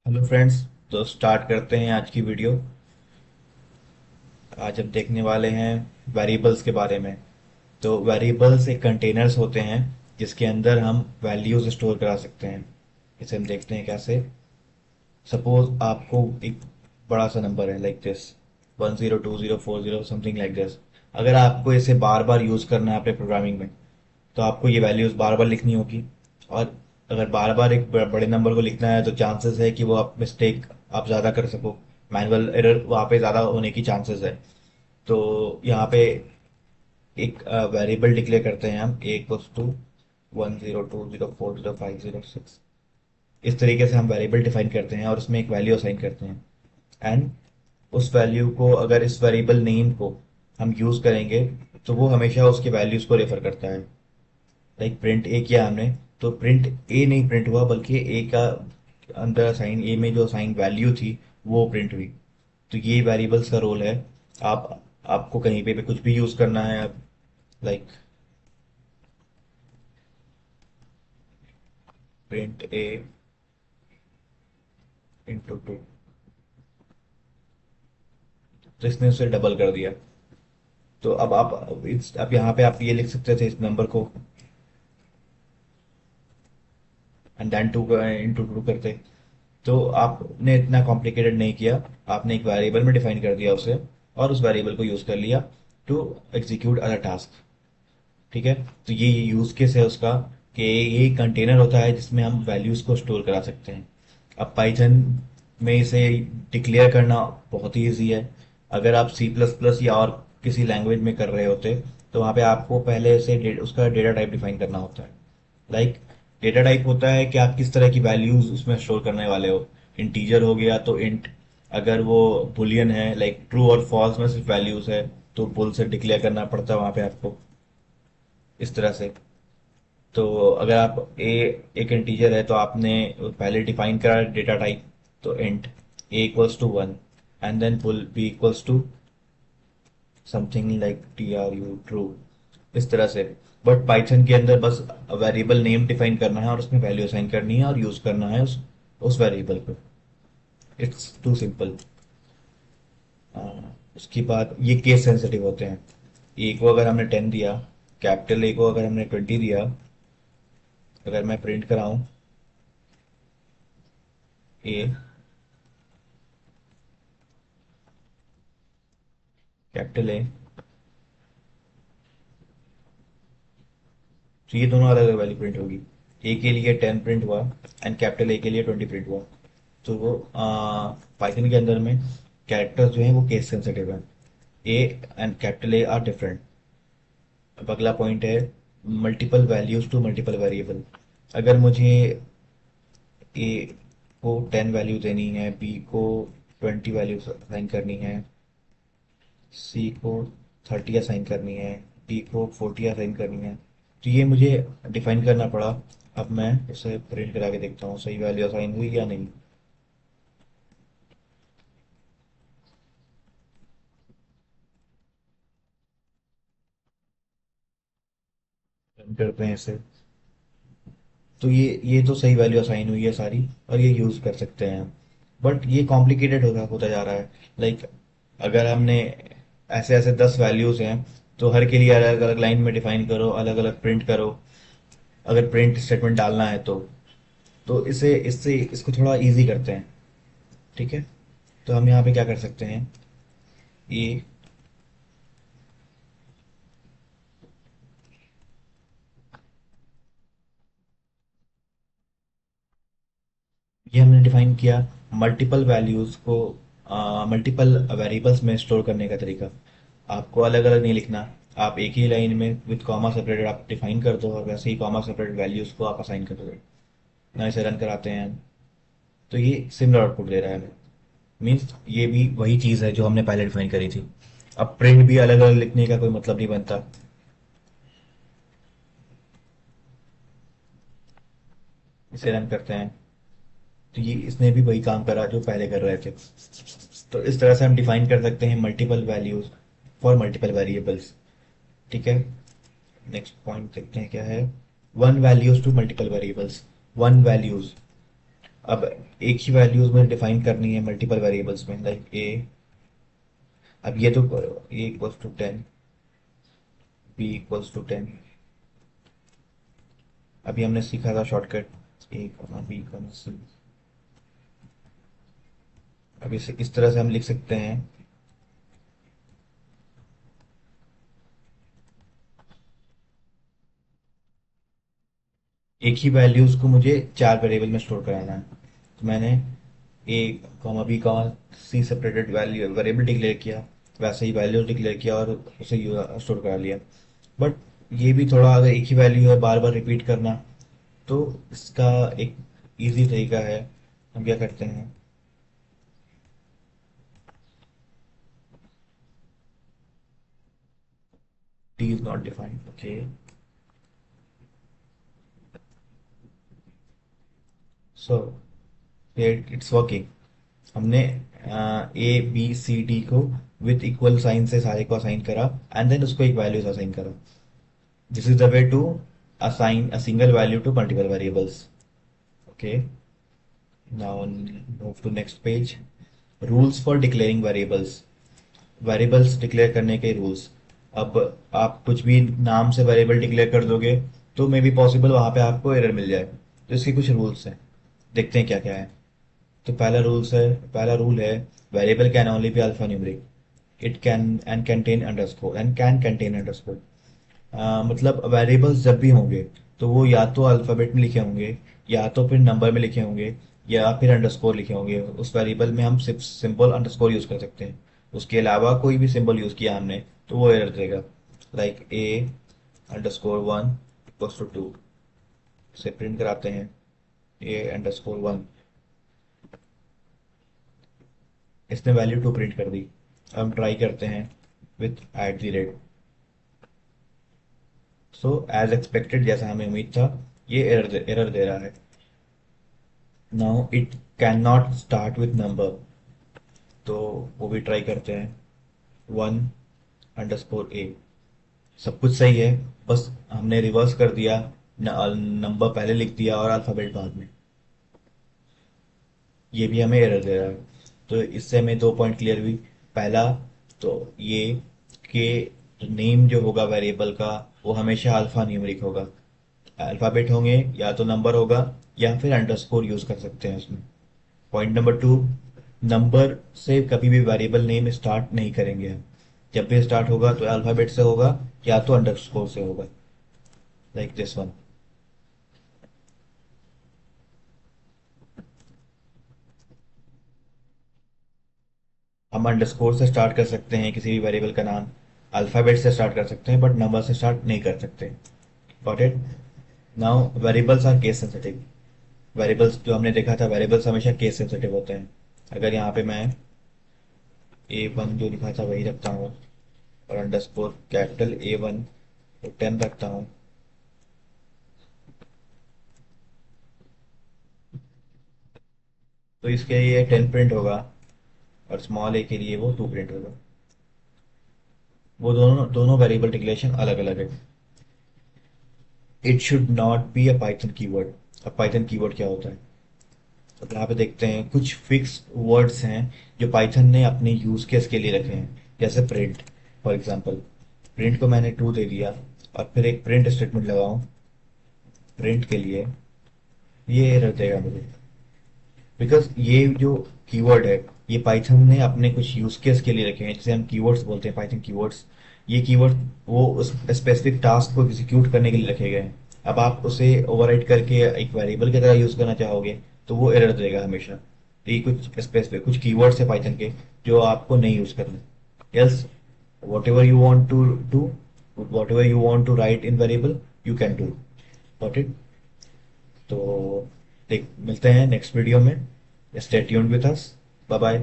Hello friends. तो start करते हैं आज की वीडियो। आज हम देखने वाले हैं वेरिएबल्स के बारे में। तो वेरिएबल्स एक कंटेनर्स होते हैं जिसके अंदर हम वैल्यूज स्टोर करा सकते हैं। इसे हम देखते हैं कैसे। सपोज आपको एक बड़ा सा नंबर है like this 102040 something like this. अगर आपको इसे बार बार यूज करना है अपने प्रोग्रामिंग में तो आपको ये वैल्यूज बार बार लिखनी होगी। और अगर बार बार एक बड़े नंबर को लिखना है तो चांसेस है कि वो आप मिस्टेक आप ज़्यादा कर सको। मैनुअल एरर वहाँ पे ज़्यादा होने की चांसेस है। तो यहाँ पे एक वेरिएबल डिक्लेयर करते हैं हम ए इक्वल्स टू 1020405006। इस तरीके से हम वेरिएबल डिफाइन करते हैं और उसमें एक वैल्यू असाइन करते हैं। एंड उस वैल्यू को अगर इस वेरिएबल नेम को हम यूज़ करेंगे तो वो हमेशा उसके वैल्यूज़ को रेफर करता है। लाइक प्रिंट ए किया हमने तो प्रिंट ए नहीं प्रिंट हुआ बल्कि ए का अंदर साइन ए में जो साइन वैल्यू थी वो प्रिंट हुई। तो ये वेरिएबल्स का रोल है। आप आपको कहीं पे भी कुछ भी यूज करना है। लाइक प्रिंट ए इंटू टू, तो इसने उसे डबल कर दिया। तो अब आप अब यहाँ पे आप ये लिख सकते थे इस नंबर को and then two into two करते। तो आपने इतना कॉम्प्लिकेटेड नहीं किया। आपने एक वेरिएबल में डिफाइन कर दिया उसे और उस वेरिएबल को यूज कर लिया टू एग्जीक्यूट अदर टास्क। ठीक है। तो ये यूज केस है उसका कि ये कंटेनर होता है जिसमें हम वैल्यूज को स्टोर करा सकते हैं। अब पाइथन में इसे डिक्लेयर करना बहुत ही ईजी है। अगर आप सी प्लस प्लस या और किसी लैंग्वेज में कर रहे होते तो वहाँ पे आपको पहले से उसका डेटा टाइप डिफाइन करना होता है। लाइक डेटा टाइप होता है कि आप किस तरह की वैल्यूज उसमें स्टोर करने वाले हो। इंटीजर हो गया तो इंट। अगर वो बुलियन है लाइक ट्रू और फॉल्स में सिर्फ वैल्यूज है तो बुल से डिक्लेयर करना पड़ता है वहाँ पे आपको इस तरह से। तो अगर आप ए एक इंटीजर है तो आपने पहले डिफाइन करा डेटा टाइप तो int A equals to 1 and then bool B equals to something like T R U true इस तरह से। बट पाइथन के अंदर बस वेरिएबल नेम डिफाइन करना है और उसमें वैल्यू असाइन करनी है और यूज करना है उस वेरिएबल को। It's too simple. उसके बाद ये केस सेंसिटिव होते हैं। ए को अगर हमने 10 दिया, कैपिटल ए को अगर हमने 20 दिया, अगर मैं प्रिंट कराऊं ए कैपिटल ए, तो ये दोनों अलग अलग वैल्यू प्रिंट होगी। ए के लिए 10 प्रिंट हुआ एंड कैपिटल ए के लिए 20 प्रिंट हुआ। तो वो पाइथन के अंदर में कैरेक्टर्स जो हैं वो केस सेंसिटिव है। A and capital A are different. अब अगला पॉइंट है multiple values to multiple variable. अगर मुझे ए को 10 वैल्यू देनी है, बी को 20 वैल्यू असाइन करनी है, सी को 30 असाइन करनी है, डी को 40 असाइन करनी है, तो ये मुझे डिफाइन करना पड़ा। अब मैं उसे प्रिंट करा के देखता हूँ सही वैल्यू असाइन हुई या नहीं। रन करते हैं इसे। तो ये तो सही वैल्यू असाइन हुई है सारी और ये यूज कर सकते हैं। बट ये कॉम्प्लिकेटेड होता होता जा रहा है। लाइक अगर हमने ऐसे ऐसे 10 वैल्यूज हैं तो हर के लिए अलग अलग लाइन में डिफाइन करो, अलग अलग प्रिंट करो। अगर प्रिंट स्टेटमेंट डालना है तो इसे इससे इसको थोड़ा इजी करते हैं। ठीक है। तो हम यहाँ पे क्या कर सकते हैं, ये ये हमने डिफाइन किया मल्टीपल वैल्यूज को मल्टीपल वेरिएबल्स में स्टोर करने का तरीका। आपको अलग अलग नहीं लिखना। आप एक ही लाइन में विद कॉमा सेपरेटेड आप डिफाइन कर दो और वैसे ही कॉमा सेपरेटेड वैल्यूज को आप असाइन कर दो। ना इसे रन कराते हैं तो ये सिमिलर आउटपुट दे रहा है। मीन्स ये भी वही चीज़ है जो हमने पहले डिफाइन करी थी। अब प्रिंट भी अलग अलग लिखने का कोई मतलब नहीं बनता। इसे रन करते हैं तो ये इसने भी वही काम करा जो पहले कर रहे थे। तो इस तरह से हम डिफाइन कर सकते हैं multiple values for multiple variables. ठीक है। नेक्स्ट पॉइंट देखते हैं क्या है। One values to multiple variables. One values अब एक ही वैल्यूज में डिफाइन करनी है मल्टीपल वेरिएबल्स में, लाइक ए। अब ये तो A equals to 10, B equals to 10। अभी हमने सीखा था shortcut A comma B comma C. अब इसे इस तरह से हम लिख सकते हैं। एक ही वैल्यूज को मुझे चार वेरिएबल में स्टोर कराना है, तो मैंने ए कॉमा बी कॉमा सी सेपरेटेड वैल्यू वेरिएबल डिक्लेयर किया, वैसे ही वैल्यूज डिक्लेयर किया और उसे स्टोर करा लिया। बट ये भी थोड़ा, अगर एक ही वैल्यू है बार बार रिपीट करना, तो इसका एक इजी तरीका है। हम क्या करते हैं, T is not defined, okay. So it's working. हमने ए बी सी डी को विथ इक्वल साइन से सारे को असाइन करा, एंड देन उसको एक वैल्यूज असाइन करा। This is the way to assign a single value to multiple variables. Okay, now move to next page. Rules for declaring variables. Variables declare करने के रूल्स। अब आप कुछ भी नाम से वेरिएबल डिक्लेयर कर दोगे तो मे बी पॉसिबल वहां पे आपको एरर मिल जाए, तो इसके कुछ रूल्स हैं। देखते हैं क्या क्या है। तो पहला रूल है, variable can only be alpha numeric. It can and contain underscore and can contain underscore. मतलब वेरिएबल्स जब भी होंगे तो वो या तो अल्फ़ाबेट में लिखे होंगे, या तो फिर नंबर में लिखे होंगे, या फिर अंडरस्कोर लिखे होंगे। उस वेरिएबल में हम सिर्फ सिंपल अंडरस्कोर यूज़ कर सकते हैं। उसके अलावा कोई भी सिंबल यूज़ किया हमने तो वो एरर देगा, like A underscore 1 equals to 2। से प्रिंट कराते हैं ए अंडरस्कोर 1। इसने वैल्यू 2 प्रिंट कर दी। अब हम ट्राई करते हैं with at the rate. So as expected, जैसा हमें उम्मीद था, ये एरर दे रहा है। Now it can not start with number, तो वो भी ट्राई करते हैं। 1 अंडरस्कोर ए। सब कुछ सही है, बस हमने रिवर्स कर दिया, नंबर पहले लिख दिया और अल्फ़ाबेट बाद में। ये भी हमें एरर दे रहा है। तो इससे हमें दो पॉइंट क्लियर हुई। पहला तो ये कि नेम जो होगा वेरिएबल का वो हमेशा अल्फा न्यूमेरिक होगा। अल्फ़ाबेट होंगे या तो नंबर होगा, या फिर अंडरस्कोर यूज़ कर सकते हैं उसमें। पॉइंट नंबर 2, नंबर से कभी भी वेरिएबल नेम स्टार्ट नहीं करेंगे हम। जब भी स्टार्ट होगा तो अल्फ़ाबेट से होगा या तो अंडरस्कोर से होगा, लाइक दिस वन। हम अंडरस्कोर से स्टार्ट कर सकते हैं किसी भी वेरिएबल का नाम, अल्फ़ाबेट से स्टार्ट कर सकते हैं, बट नंबर से स्टार्ट नहीं कर सकते। Got it? Now variables are case sensitive. Variables जो हमने देखा था, वेरिएबल्स हमेशा केस सेंसिटिव होते हैं। अगर यहाँ पे मैं A1 जो लिखा था वही रखता हूँ, और अंडरस्कोर कैपिटल A1 तो 10 रखता हूँ, तो इसके लिए 10 प्रिंट होगा, और स्मॉल ए के लिए वो 2 प्रिंट होगा। वो दोनों दोनों वेरिएबल डिक्लेरेशन अलग अलग है। It should not be a Python keyword. अब पाइथन कीवर्ड क्या होता है, तो यहाँ पे देखते हैं कुछ फिक्स वर्ड्स हैं जो पाइथन ने अपने यूज केस के लिए रखे हैं, जैसे प्रिंट। फॉर एग्जांपल, प्रिंट को मैंने 2 दे दिया और फिर एक प्रिंट स्टेटमेंट लगाऊं प्रिंट के लिए, ये एरर देगा मुझे, बिकॉज ये जो कीवर्ड है ये पाइथन ने अपने कुछ यूज केस के लिए रखे हैं, जिसे हम कीवर्ड्स बोलते हैं, पाइथन कीवर्ड्स। ये कीवर्ड वो उस स्पेसिफिक टास्क को एग्जीक्यूट करने के लिए रखे गए हैं। अब आप उसे ओवरराइड करके एक वेरिएबल की तरह यूज करना चाहोगे तो वो एरर देगा हमेशा। तो ये कुछ स्पेसिफिक कुछ कीवर्ड्स है पाइथन के जो आपको नहीं यूज करने। Else whatever you want to do, whatever you want to write in variable, you can do. Got it? तो देख मिलते हैं नेक्स्ट वीडियो में। Stay tuned with us. Bye bye.